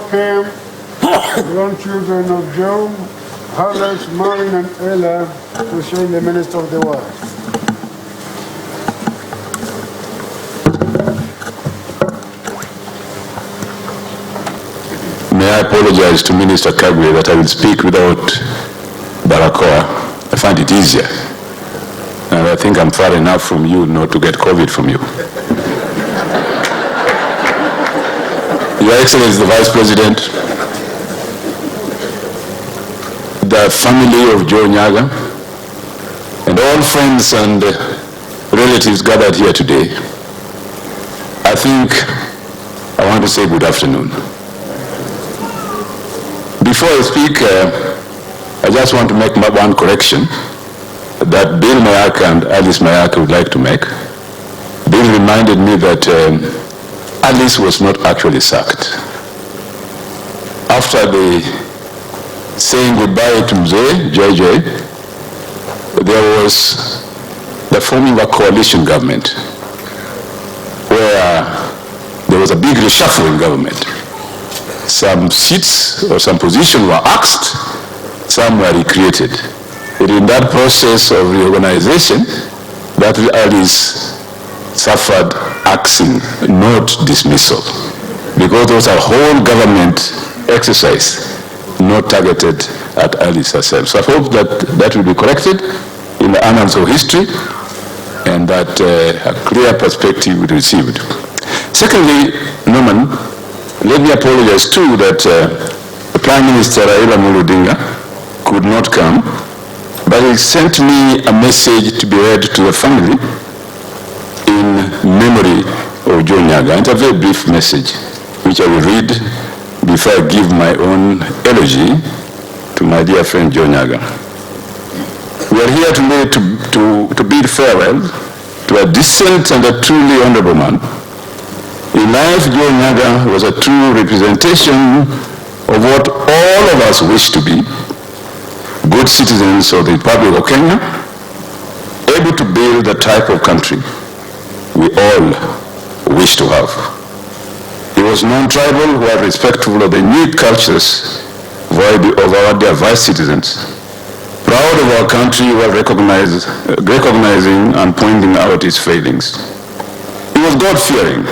came grandchildren of Joe, Harris, Marin, and Ella to share the Minister of the World. May I apologize to Minister Kagwe that I will speak without Barakoa. I find it easier. And I think I'm far enough from you not to get COVID from you. Your Excellency, the Vice President, the family of Joe Nyagah, and all friends and relatives gathered here today, I think I want to say good afternoon. Before I speak, I just want to make one correction that Bill Mayaka and Alice Mayaka would like to make. Bill reminded me that Alice was not actually sacked. After the saying goodbye to Mzee, JJ, there was the forming of a coalition government where there was a big reshuffle in government. Some seats or some positions were axed, some were recreated. It in that process of reorganization that Alice suffered axing, not dismissal, because there was a whole government exercise not targeted at Alice herself. So I hope that will be corrected in the annals of history and that a clear perspective will be received. Secondly, Norman, let me apologize too that the Prime Minister Raila Odinga could not come, but he sent me a message to be read to the family in memory of Joe Nyagah. It's a very brief message, which I will read before I give my own eulogy to my dear friend Joe Nyagah. We are here today to bid farewell to a decent and a truly honorable man. In life, Joe Nyagah was a true representation of what all of us wish to be: good citizens of the Republic of Kenya, able to build the type of country we all wish to have. He was non-tribal, while respectful of the unique cultures of our diverse citizens, proud of our country while recognizing and pointing out its failings. He was God-fearing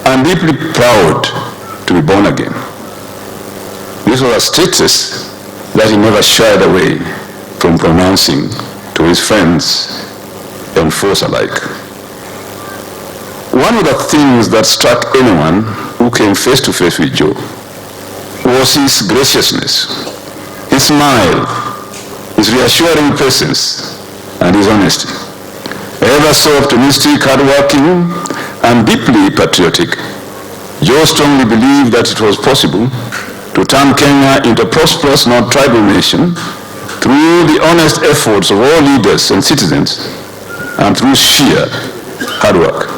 and deeply proud to be born again. This was a status that he never shied away from pronouncing to his friends and foes alike. One of the things that struck anyone who came face to face with Joe was his graciousness, his smile, his reassuring presence, and his honesty. Ever so optimistic, hardworking, and deeply patriotic, Joe strongly believed that it was possible to turn Kenya into a prosperous, non-tribal nation through the honest efforts of all leaders and citizens and through sheer hard work.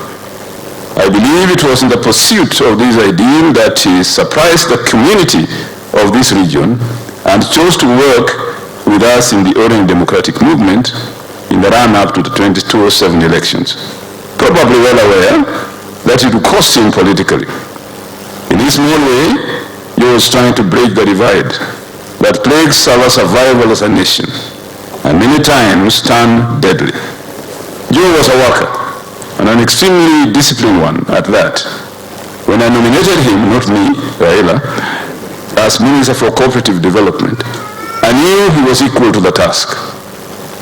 I believe it was in the pursuit of this ideal that he surprised the community of this region and chose to work with us in the Orient Democratic Movement in the run-up to the 2007 elections, probably well aware that it would cost him politically. In his small way, he was trying to break the divide that plagues our survival as a nation, and many times turned deadly. Joe was a worker, and an extremely disciplined one at that. When I nominated him, not me, Raila, as Minister for Cooperative Development, I knew he was equal to the task.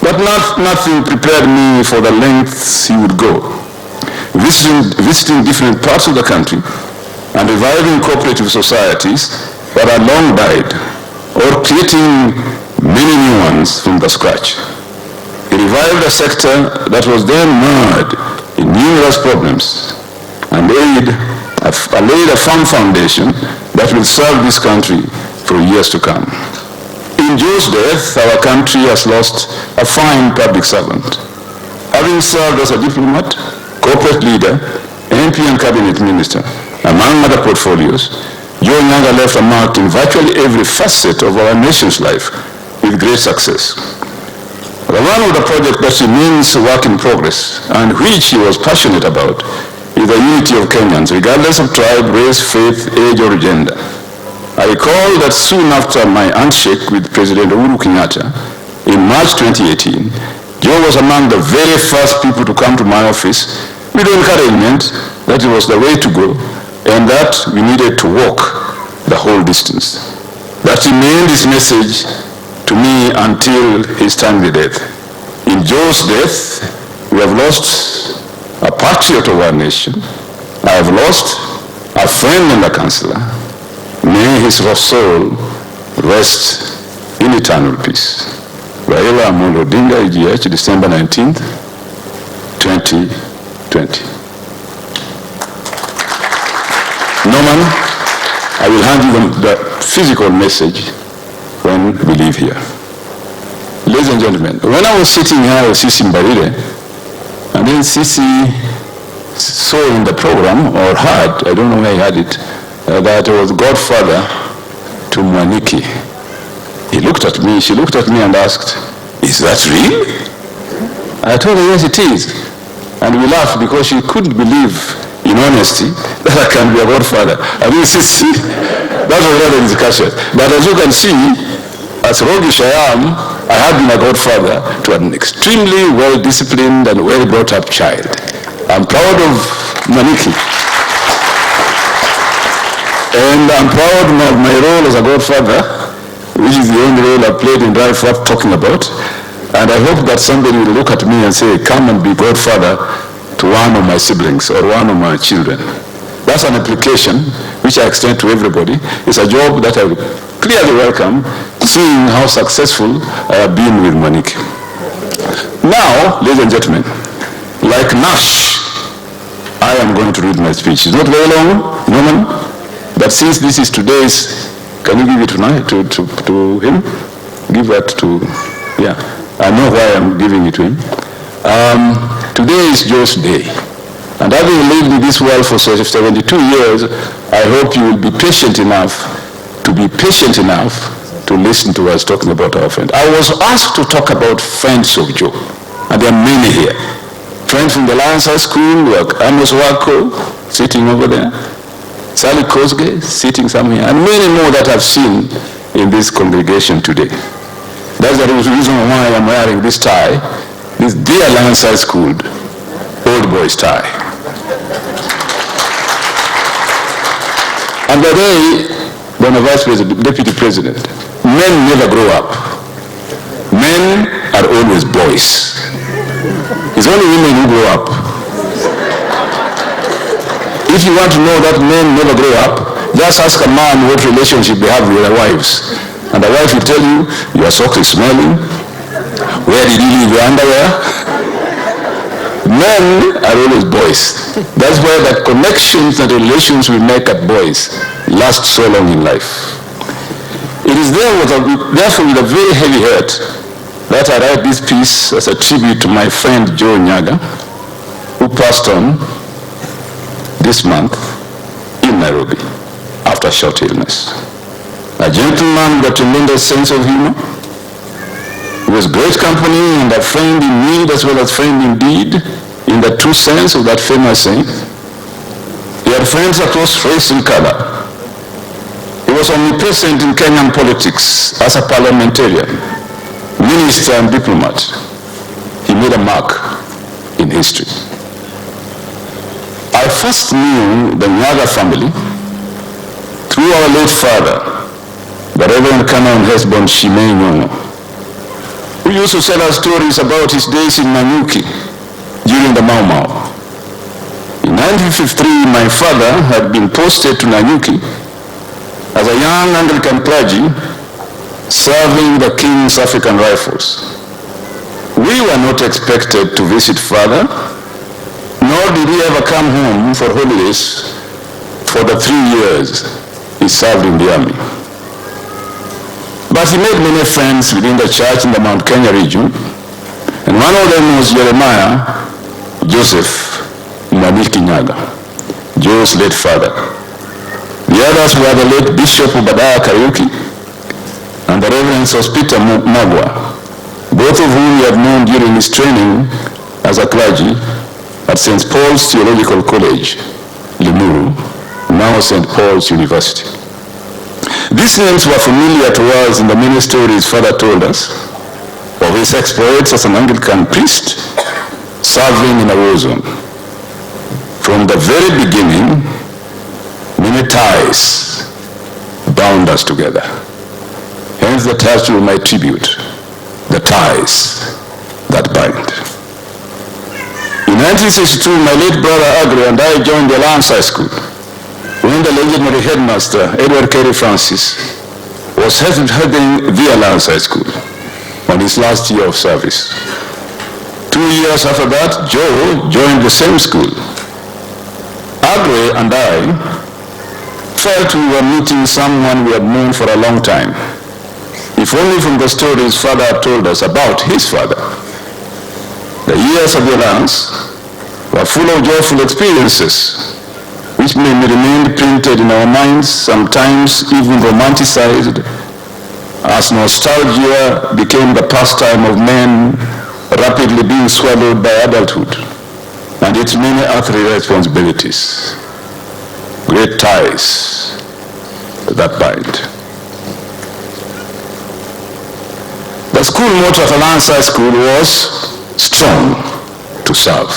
But nothing prepared me for the lengths he would go, visiting different parts of the country and reviving cooperative societies that had long died, or creating many new ones from the scratch. He revived a sector that was then mired in numerous problems and laid a firm foundation that will serve this country for years to come. In Joe's death, our country has lost a fine public servant. Having served as a diplomat, corporate leader, MP and cabinet minister, among other portfolios, Joe Nyagah left a mark in virtually every facet of our nation's life with great success. But one of the projects that remains a work in progress and which he was passionate about is the unity of Kenyans, regardless of tribe, race, faith, age, or gender. I recall that soon after my handshake with President Uhuru Kenyatta in March 2018, Joe was among the very first people to come to my office with encouragement that it was the way to go and that we needed to walk the whole distance. That remained his message to me until his timely death. In Joe's death, we have lost a patriot of our nation. I have lost a friend and a counselor. May his soul rest in eternal peace. Raila Odinga, EGH, December 19th, 2020. Norman, I will hand you the physical message when we leave here. Ladies and gentlemen, when I was sitting here with Sisi Mbarire, and then Sisi saw in the program, or heard, I don't know where he had it, that I was godfather to Mwaniki. He looked at me, she looked at me and asked, "Is that real?" I told her, "Yes, it is." And we laughed because she couldn't believe, in honesty, that I can be a godfather. I mean, Sisi, that was another discussion. But as you can see, as roguish I am, I have been a godfather to an extremely well-disciplined and well-brought-up child. I'm proud of Mwaniki. And I'm proud of my role as a godfather, which is the only role I played in life worth talking about. And I hope that somebody will look at me and say, "Come and be godfather to one of my siblings or one of my children." That's an application which I extend to everybody. It's a job that I will clearly welcome, seeing how successful I have been with Mwaniki. Now, ladies and gentlemen, like Nash, I am going to read my speech. It's not very long, Norman, but since this is today's, can you give it tonight to him? Give that to, yeah. I know why I'm giving it to him. Today is Joe's day. And having lived in this world for 72 years, I hope you will be patient enough to listen to us talking about our friend. I was asked to talk about friends of Joe, and there are many here. Friends from the Lions High School, like Amos Wako, sitting over there, Sally Kosge, sitting somewhere, and many more that I've seen in this congregation today. That's the reason why I'm wearing this tie, this dear Lions High School old boys tie. And by the way, when a vice president, deputy president, men never grow up. Men are always boys. It's only women who grow up. If you want to know that men never grow up, just ask a man what relationship they have with their wives. And the wife will tell you, your sock is smelling. Where did you leave your underwear? Men are always boys. That's why the connections and relations we make at boys last so long in life. It is therefore with a very heavy heart that I write this piece as a tribute to my friend Joe Nyagah, who passed on this month in Nairobi after a short illness. A gentleman with a tremendous sense of humor. He was great company and a friend in need as well as friend indeed, in the true sense of that famous saying. He had friends across race and color. He was omnipresent in Kenyan politics as a parliamentarian, minister and diplomat. He made a mark in history. I first knew the Nyagah family through our late father, the Reverend Canon Hesbon Shimei Nyong'o, who used to tell us stories about his days in Nanyuki during the Mau Mau. In 1953, my father had been posted to Nanyuki as a young Anglican clergy serving the King's African Rifles. We were not expected to visit father, nor did he ever come home for holidays for the 3 years he served in the army. But he made many friends within the church in the Mount Kenya region, and one of them was Jeremiah Joseph Mwaniki Nyagah, Joe's late father. The others were the late Bishop Obadiah Kariuki and the Reverend Sospita Magwa, both of whom he had known during his training as a clergy at St. Paul's Theological College, Limuru, now St. Paul's University. These names were familiar to us in the many stories Father told us of his exploits as an Anglican priest serving in a war zone. From the very beginning, many ties bound us together. Hence the title of my tribute, The Ties That Bind. In 1962, my late brother Agri and I joined the Alliance High School when the legendary headmaster, Edward Carey Francis, was heading the Alliance High School on his last year of service. 2 years after that, Joe joined the same school. Agri and I felt we were meeting someone we had known for a long time, if only from the stories Father had told us about his father. The years of the Alliance were full of joyful experiences, which may remain printed in our minds, sometimes even romanticized, as nostalgia became the pastime of men rapidly being swallowed by adulthood and its many earthly responsibilities. Great ties that bind. The school motto at Alliance High School was strong to serve.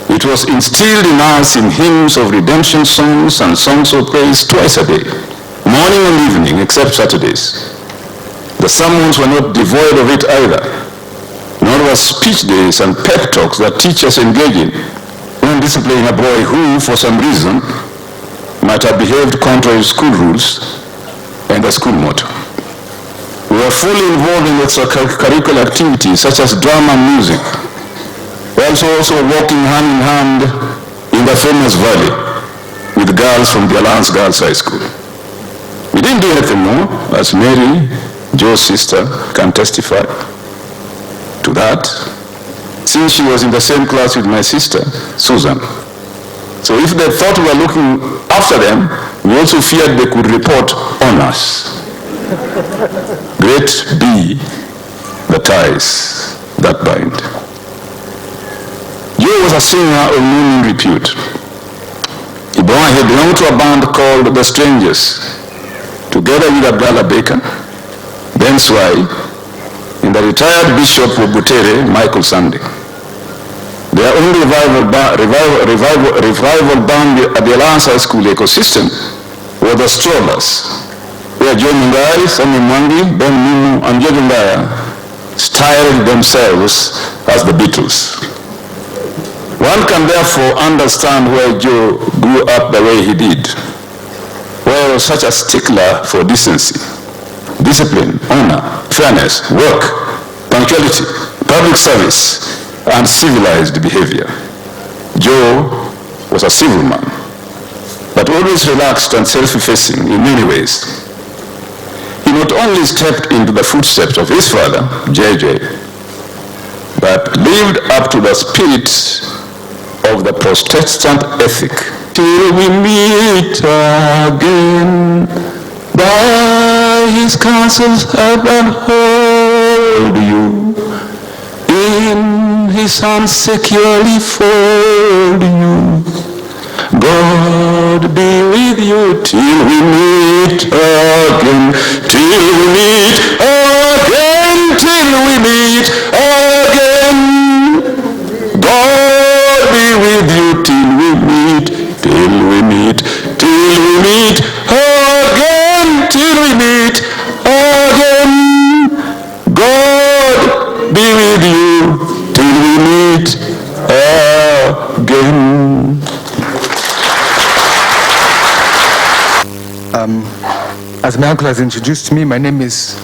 It was instilled in us in hymns of redemption songs and songs of praise twice a day, morning and evening, except Saturdays. The sermons were not devoid of it either, nor were speech days and pep talks that teachers engage in when disciplining a boy who, for some reason, might have behaved contrary to school rules and the school motto. We were fully involved in extracurricular activities such as drama and music, while also walking hand in hand in the famous valley with girls from the Alliance Girls High School. We didn't do anything more, as Mary, Joe's sister, can testify to that, since she was in the same class with my sister, Susan. So if they thought we were looking after them, we also feared they could report on us. Great be the ties that bind. Joe was a singer of known repute. He belonged to a band called The Strangers, together with Abdallah Baker, Ben Swai, and the retired Bishop of Butere, Michael Sunday. Their only revival band at the Alliance High School ecosystem were the Strollers, where Joe Nyagah, Sammy Mwangi, Ben Mumu, and Joe Nyagah styled themselves as the Beatles. One can therefore understand why Joe grew up the way he did, why he was such a stickler for decency, discipline, honor, fairness, work, punctuality, public service, and civilized behavior. Joe was a civil man, but always relaxed and self-effacing in many ways. He not only stepped into the footsteps of his father, JJ, but lived up to the spirit of the Protestant ethic. Till we meet again, by his counsels help and hold you, in his arms securely fold you. God be with you till we meet again, till we meet again, till we meet again. God be with you till we meet, till we meet, till we meet again, till we meet again. God be with you till we meet again. As my uncle has introduced me, my name is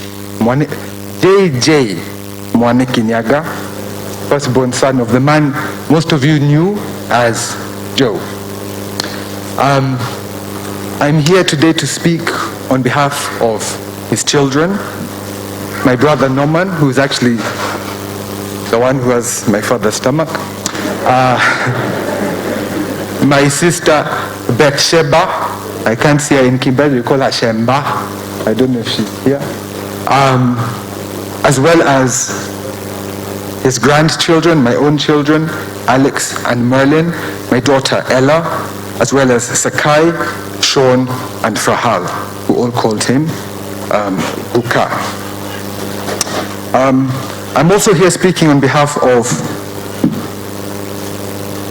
JJ Nyagah, firstborn son of the man most of you knew as Joe. I'm here today to speak on behalf of his children, my brother Norman, who is actually the one who has my father's stomach, my sister Bathsheba. I can't see her in Kimberley, we call her Shemba. I don't know if she's here. As well as his grandchildren, my own children, Alex and Merlin, my daughter Ella, as well as Sakai, Sean, and Frahal, who all called him Buka. I'm also here speaking on behalf of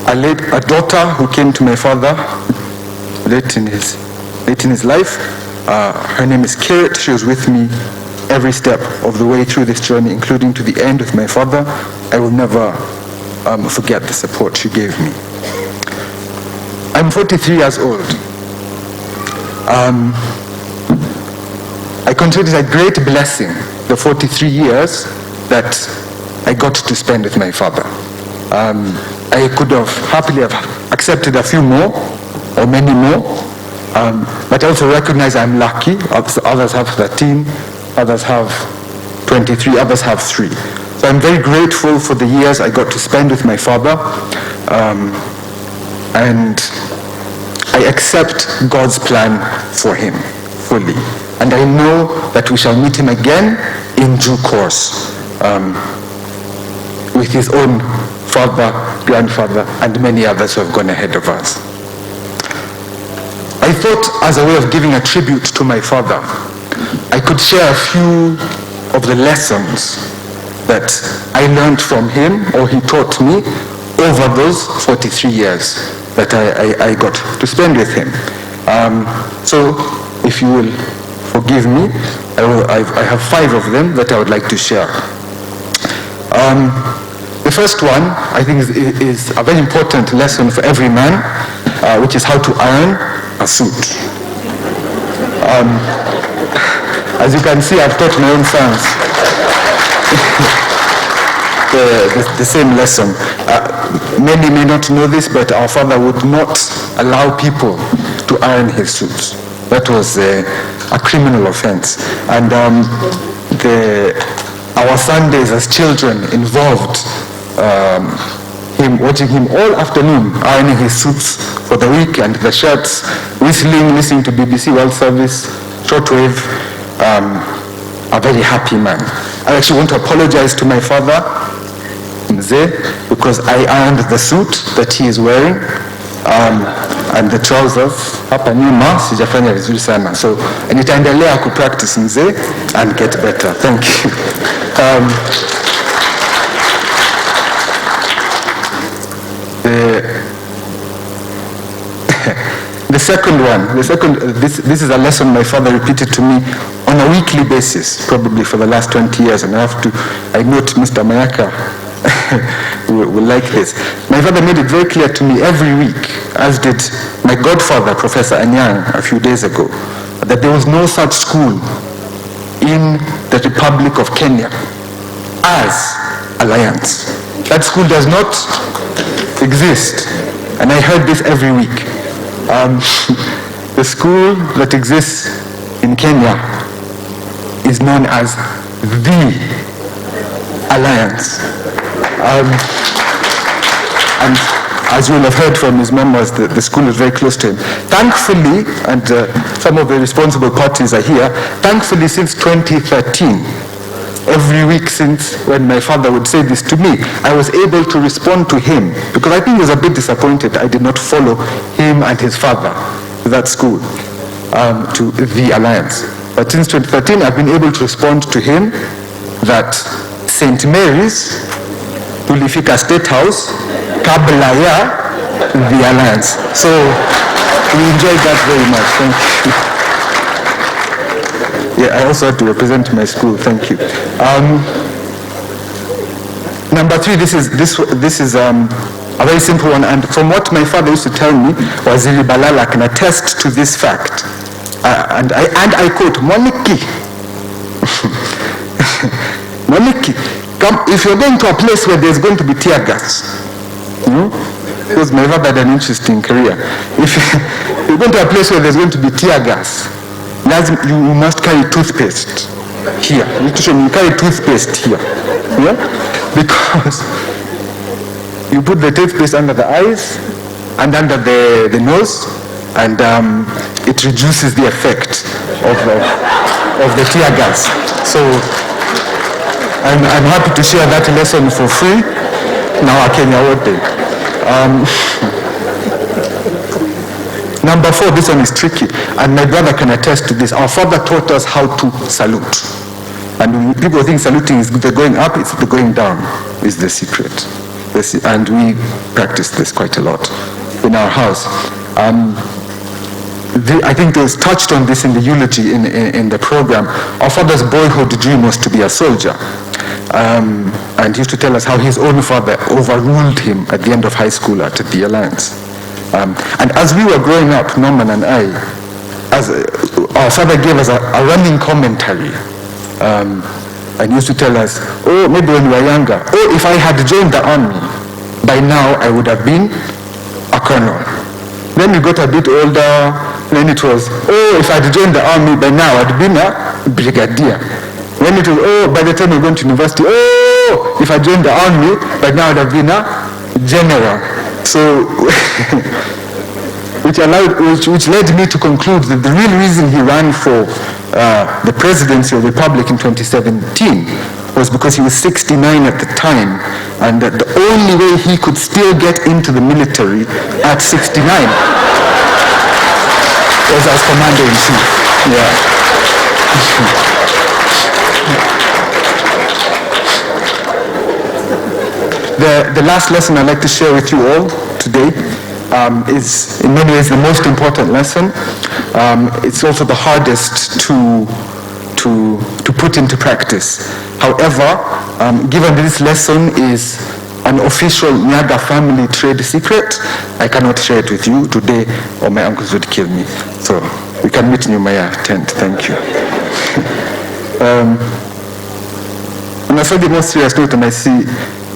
a daughter who came to my father late in his life. Her name is Kirit. She was with me every step of the way through this journey, including to the end with my father. I will never forget the support she gave me. I'm 43 years old. I consider it a great blessing, the 43 years that I got to spend with my father. I could have happily have accepted a few more, or many more, but I also recognize I'm lucky. Others have 13, others have 23, others have 3. So I'm very grateful for the years I got to spend with my father, and I accept God's plan for him fully. And I know that we shall meet him again in due course, with his own father, grandfather, and many others who have gone ahead of us. I thought, as a way of giving a tribute to my father, I could share a few of the lessons that I learned from him, or he taught me, over those 43 years that I got to spend with him. So, if you will forgive me, I have 5 of them that I would like to share. The first one, I think, is a very important lesson for every man, which is how to iron a suit. As you can see, I've taught my own sons the same lesson. Many may not know this, but our father would not allow people to iron his suits. That was a criminal offense. And our Sundays as children involved watching him all afternoon ironing his suits for the week and the shirts, whistling, listening to BBC World Service, shortwave. A very happy man. I actually want to apologize to my father, Mzee, because I ironed the suit that he is wearing, and the trousers. Hapa nyuma sijafanya vizuri sana, so nitaendelea kupractice Mzee and get better. Thank you. The second one, this is a lesson my father repeated to me on a weekly basis, probably for the last 20 years, and I note Mr. Mayaka will like this. My father made it very clear to me every week, as did my godfather, Professor Anyang, a few days ago, that there was no such school in the Republic of Kenya as Alliance. That school does not exist, and I heard this every week. The school that exists in Kenya is known as the Alliance. And as you will have heard from his members, the school is very close to him. Thankfully, and some of the responsible parties are here, thankfully since 2013, every week since when my father would say this to me, I was able to respond to him, because I think he was a bit disappointed I did not follow him and his father to that school, to the Alliance. But since 2013, I've been able to respond to him that St. Mary's, tulifika State House, kabla ya the Alliance. So we enjoyed that very much. Thank you. Yeah, I also had to represent my school. Thank you. Number 3, this is a very simple one, and from what my father used to tell me, Waziri Balala can attest to this fact. And I quote, Moniki, Moniki, come, if you're going to a place where there's going to be tear gas, because my father had an interesting career. If you're going to a place where there's going to be tear gas, you must carry toothpaste here. You carry toothpaste here. Yeah? Because you put the toothpaste under the eyes and under the nose, and it reduces the effect of the tear gas. So I'm happy to share that lesson for free. Now I Kenya wote. Number 4, this one is tricky, and my brother can attest to this. Our father taught us how to salute. And when people think saluting is the going up, it's the going down is the secret. And we practice this quite a lot in our house. I think it was touched on this in the eulogy in the program. Our father's boyhood dream was to be a soldier. And he used to tell us how his own father overruled him at the end of high school at the Alliance. And as we were growing up, Norman and I, our father gave us a running commentary. And he used to tell us, oh, maybe when we were younger, oh, if I had joined the army, by now I would have been a colonel. Then we got a bit older, then it was, oh, if I had joined the army, by now I'd been a brigadier. Then it was, oh, by the time we're going to university, oh, if I joined the army, by now I'd have been a general. So, which led me to conclude that the real reason he ran for the presidency of the Republic in 2017 was because he was 69 at the time, and that the only way he could still get into the military at 69 was as commander-in-chief. Yeah. The last lesson I'd like to share with you all today is in many ways the most important lesson. It's also the hardest to put into practice. However, given that this lesson is an official Nyagah family trade secret, I cannot share it with you today or my uncles would kill me. So we can meet in Umaya tent. Thank you. On a slightly more serious note, and I see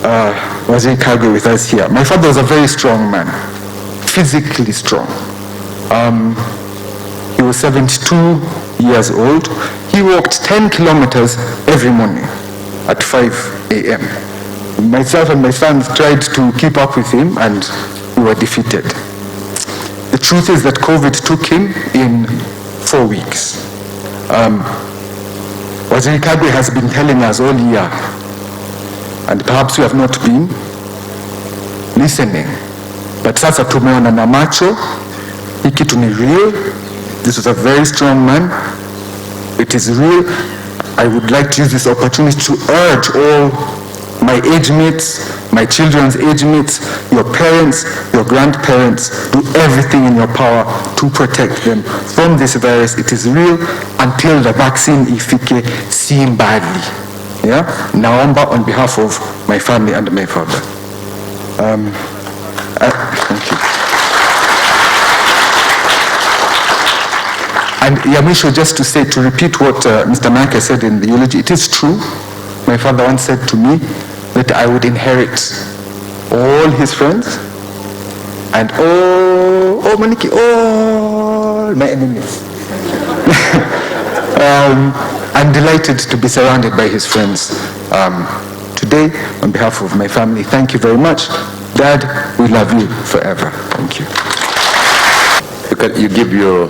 Joe Nyagah with us here. My father was a very strong man, physically strong. He was 72 years old. He walked 10 kilometers every morning at 5 a.m. Myself and my sons tried to keep up with him, and we were defeated. The truth is that COVID took him in 4 weeks. Joe Nyagah has been telling us all year, and perhaps we have not been listening. But sasa tumeona na macho, hii kitu ni real. This was a very strong man. It is real. I would like to use this opportunity to urge all my age mates, my children's age mates, your parents, your grandparents, do everything in your power to protect them from this virus. It is real until the vaccine ifike si mbali. Yeah? Naomba on behalf of my family and my father. Thank you. And Yamisho, just to say, to repeat what Mr. Nyagah said in the eulogy, it is true. My father once said to me that I would inherit all his friends and all my enemies. I'm delighted to be surrounded by his friends today. On behalf of my family, thank you very much. Dad, we love you forever. Thank you. You give your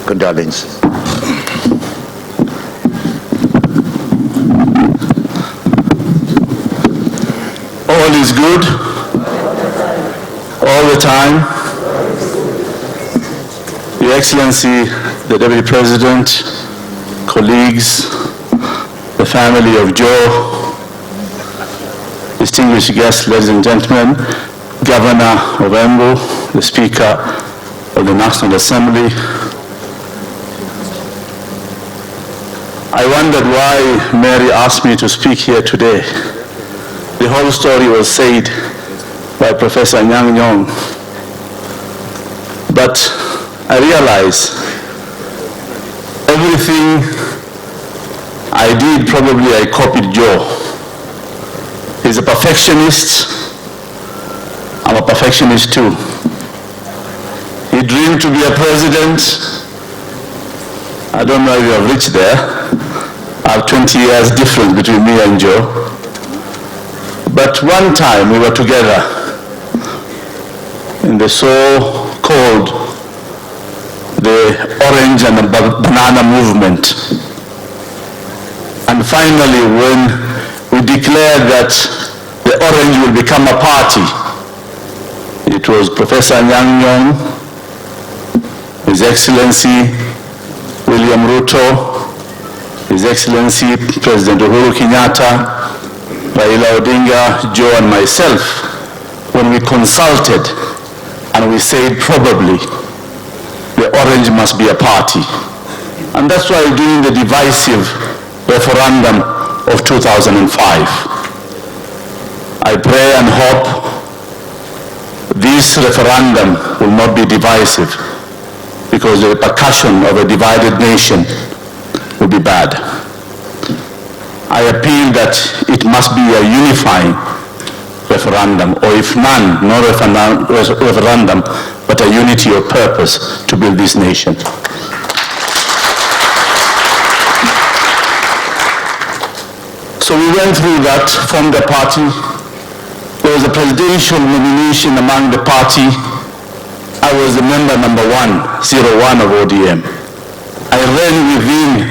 condolences. All is good, all the time. Your Excellency, the Deputy President, colleagues, the family of Joe, distinguished guests, ladies and gentlemen, Governor of Embu, the Speaker of the National Assembly. I wondered why Mary asked me to speak here today. The whole story was said by Professor Nyagah. But I realize everything I did, probably I copied Joe. He's a perfectionist. I'm a perfectionist too. He dreamed to be a president. I don't know if you have reached there. I have 20 years difference between me and Joe. But one time we were together in the so-called the orange and the banana movement. And finally, when we declared that the orange will become a party, it was Professor Nyagah, His Excellency William Ruto, His Excellency President Uhuru Kenyatta, Raila Odinga, Joe and myself, when we consulted and we said probably the orange must be a party. And that's why during the divisive referendum of 2005, I pray and hope this referendum will not be divisive, because the repercussion of a divided nation will be bad. I appeal that it must be a unifying referendum, or if none, no referendum, but a unity of purpose to build this nation. So we went through that, formed a party. There was a presidential nomination among the party. I was the member number 101 of ODM. I ran within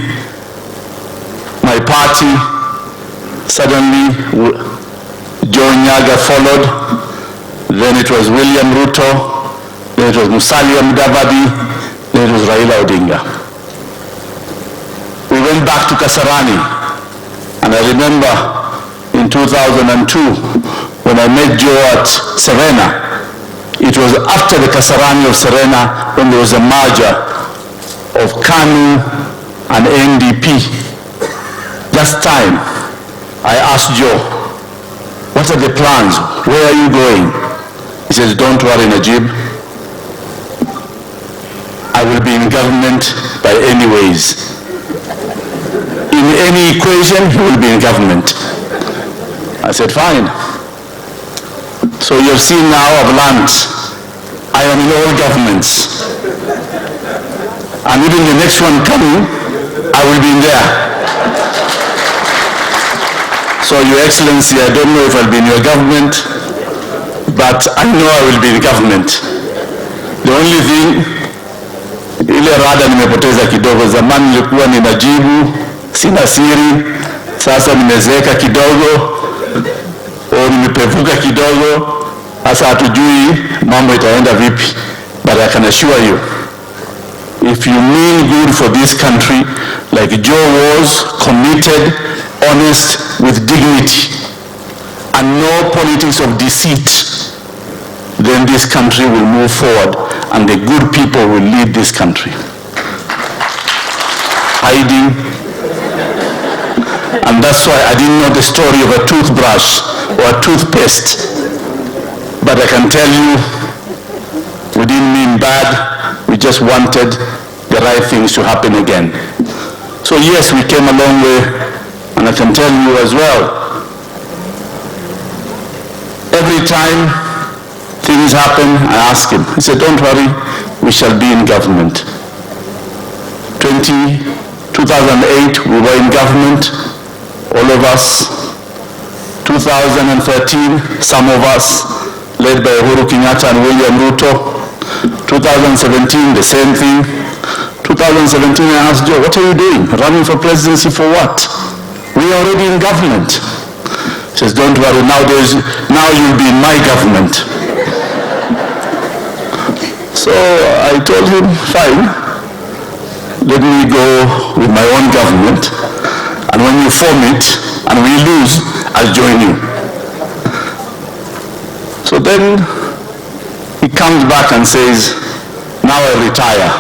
my party. Suddenly, Joe Nyagah followed. Then it was William Ruto. Then it was Musalia Mudavadi. Then it was Raila Odinga. We went back to Kasarani. And I remember in 2002, when I met Joe at Serena, it was after the Kasarani of Serena when there was a merger of KANU and NDP. Just time, I asked Joe, what are the plans? Where are you going? He says, don't worry, Najib. I will be in government by any ways. In any equation, he will be in government. I said, fine. So you've seen now, I've learned, I am in all governments. And even the next one coming, I will be in there. So Your Excellency, I don't know if I'll be in your government, but I know I will be in government. The only thing, ile rada nimepoteza kidogo. Zamani nilikuwa ninajibu, sina siri, sasa nimezeeka kidogo, au nimepevuka kidogo, sasa hatujui mambo itaenda vipi. But I can assure you, if you mean good for this country, like Joe was, committed, honest, with dignity, and no politics of deceit, then this country will move forward and the good people will lead this country. Hiding. And that's why I didn't know the story of a toothbrush or a toothpaste. But I can tell you, we didn't mean bad. We just wanted the right things to happen again. So yes, we came a long way. And I can tell you as well, every time things happen, I ask him. He said, don't worry, we shall be in government. 2008, we were in government, all of us. 2013, some of us, led by Uhuru Kenyatta and William Ruto. 2017, the same thing. 2017, I asked Joe, what are you doing? Running for presidency for what? We are already in government. He says, don't worry, now you'll be in my government. So I told him, fine, let me go with my own government, and when you form it and we lose, I'll join you. So then he comes back and says, now I retire.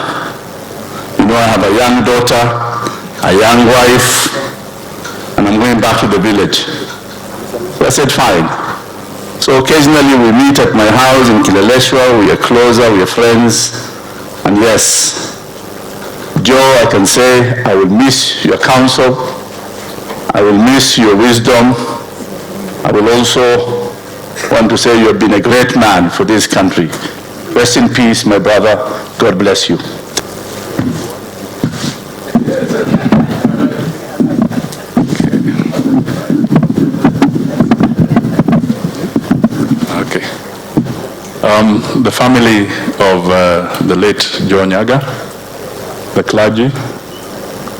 You know, I have a young daughter, a young wife, and I'm going back to the village. So I said, fine. So occasionally we meet at my house in Kileleshwa, we are closer, we are friends, and yes, Joe, I can say, I will miss your counsel, I will miss your wisdom, I will also want to say you have been a great man for this country. Rest in peace, my brother, God bless you. The family of the late Joe Nyagah, the clergy,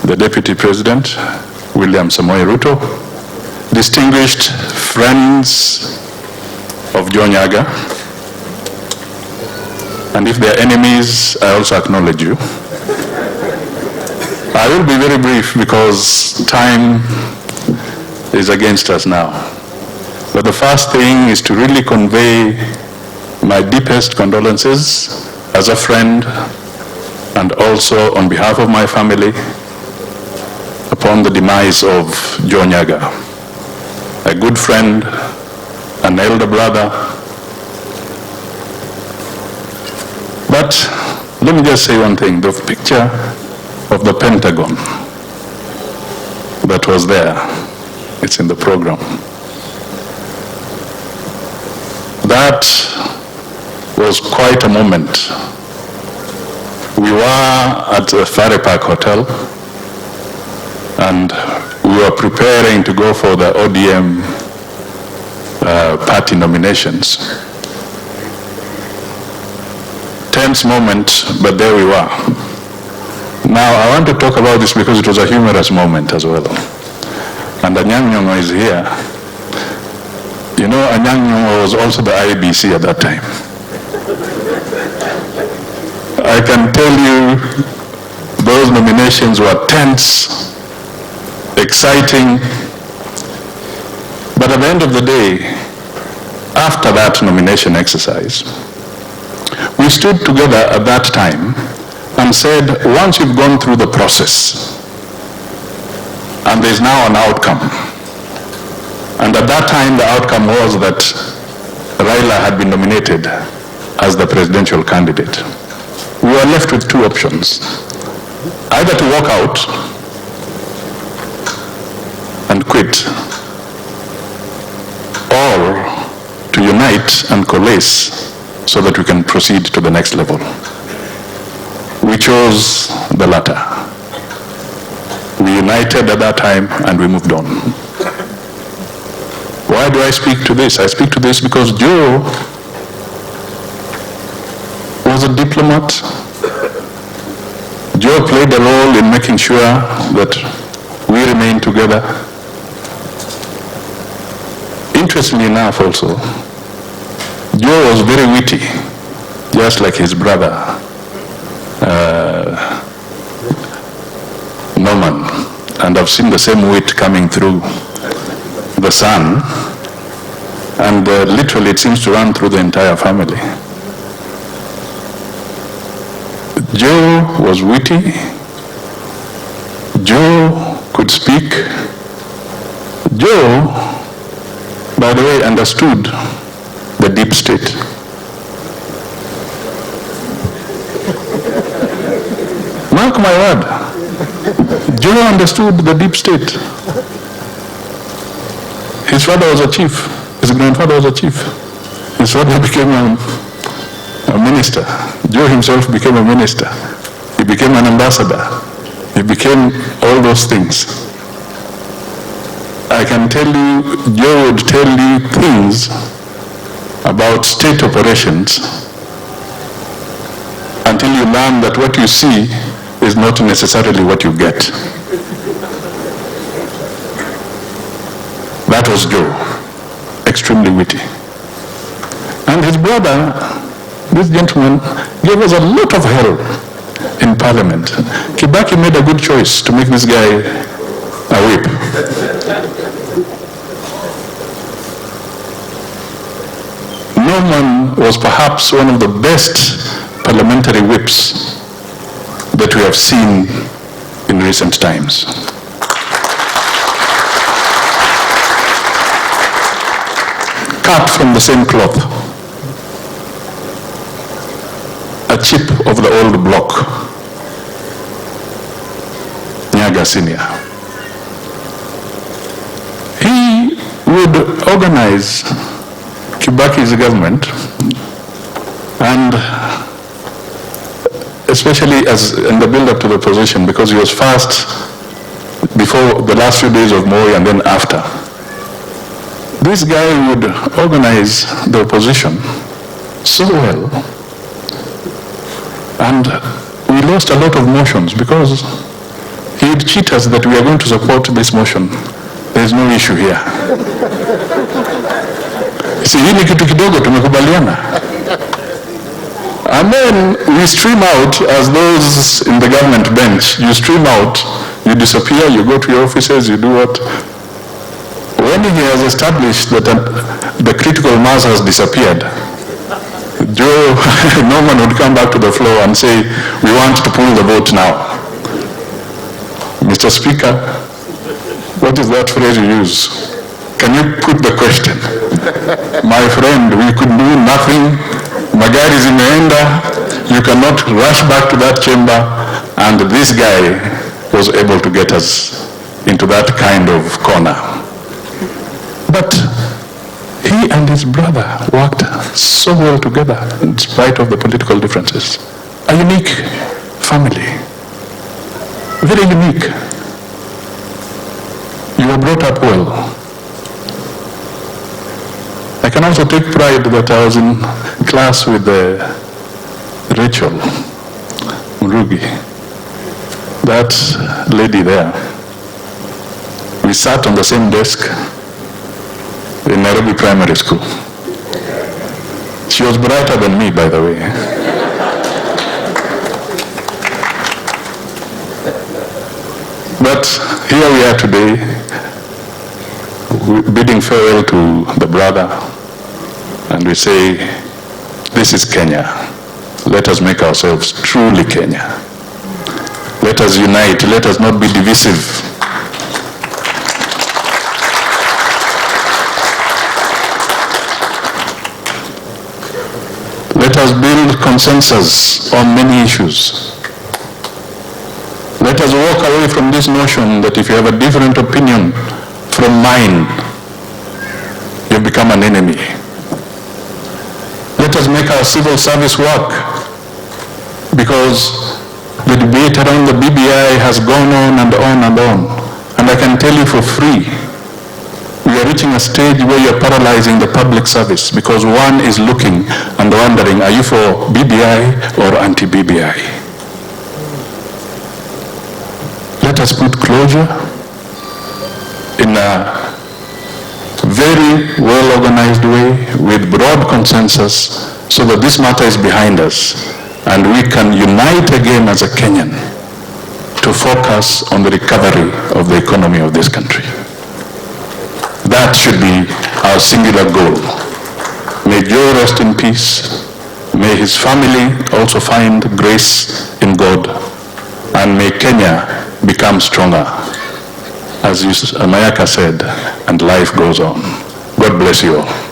the Deputy President, William Samoei Ruto, distinguished friends of Joe Nyagah, And if they are enemies, I also acknowledge you. I will be very brief because time is against us now. But the first thing is to really convey my deepest condolences as a friend and also on behalf of my family upon the demise of Joe Nyagah, a good friend, an elder brother. But let me just say one thing. The picture of the Pentagon that was there, it's in the program. That was quite a moment. We were at the Ferry Park Hotel and we were preparing to go for the ODM party nominations. Tense moment, but there we were. Now I want to talk about this because it was a humorous moment as well. And Anyang' Nyong'o is here. You know, Anyang' Nyong'o was also the IBC at that time. I can tell you those nominations were tense, exciting, but at the end of the day, after that nomination exercise, we stood together at that time and said, once you've gone through the process, and there's now an outcome, and at that time the outcome was that Raila had been nominated as the presidential candidate. We were left with two options, either to walk out and quit, or to unite and coalesce so that we can proceed to the next level. We chose the latter. We united at that time and we moved on. Why do I speak to this? I speak to this because Joe was a diplomat. Joe played a role in making sure that we remain together. Interestingly enough also, Joe was very witty, just like his brother, Norman. And I've seen the same wit coming through the son, and literally it seems to run through the entire family. Joe was witty. Joe could speak. Joe, by the way, understood the deep state. Mark my word, Joe understood the deep state. His father was a chief. His grandfather was a chief. His father became a minister. Joe himself became a minister. He became an ambassador. He became all those things. I can tell you, Joe would tell you things about state operations until you learn that what you see is not necessarily what you get. That was Joe, extremely witty. And his brother, this gentleman, gave us a lot of help in Parliament. Kibaki made a good choice to make this guy a whip. Norman was perhaps one of the best parliamentary whips that we have seen in recent times. Cut from the same cloth. A chip of the old block. Nyagah Senior. He would organize Kibaki's government, and especially as in the build-up to the position, because he was fast before the last few days of Moi and then after. This guy would organize the opposition so well, and we lost a lot of motions because he would cheat us that we are going to support this motion. There is no issue here. Si hii ni kitu kidogo tumekubaliana. And then we stream out, as those in the government bench, you stream out, you disappear, you go to your offices, you do what? When he has established that the critical mass has disappeared, Joe Norman would come back to the floor and say, we want to pull the vote now. Mr. Speaker, what is that phrase you use? Can you put the question? My friend, we could do nothing. Magari zimeenda. You cannot rush back to that chamber. And this guy was able to get us into that kind of corner. But he and his brother worked so well together in spite of the political differences. A unique family. Very unique. You were brought up well. I can also take pride that I was in class with Rachel Murugi, that lady there. We sat on the same desk in Nairobi Primary School. She was brighter than me, by the way. But here we are today, bidding farewell to the brother, and we say, this is Kenya. Let us make ourselves truly Kenya. Let us unite, let us not be divisive. Let us build consensus on many issues. Let us walk away from this notion that if you have a different opinion from mine, you become an enemy. Let us make our civil service work, because the debate around the BBI has gone on and on and on. And I can tell you for free, we are reaching a stage where you're paralyzing the public service because one is looking and wondering, are you for BBI or anti-BBI? Let us put closure in a very well-organized way with broad consensus so that this matter is behind us and we can unite again as a Kenyan to focus on the recovery of the economy of this country. That should be our singular goal. May Joe rest in peace. May his family also find grace in God. And may Kenya become stronger. As Mayaka said, and life goes on. God bless you all.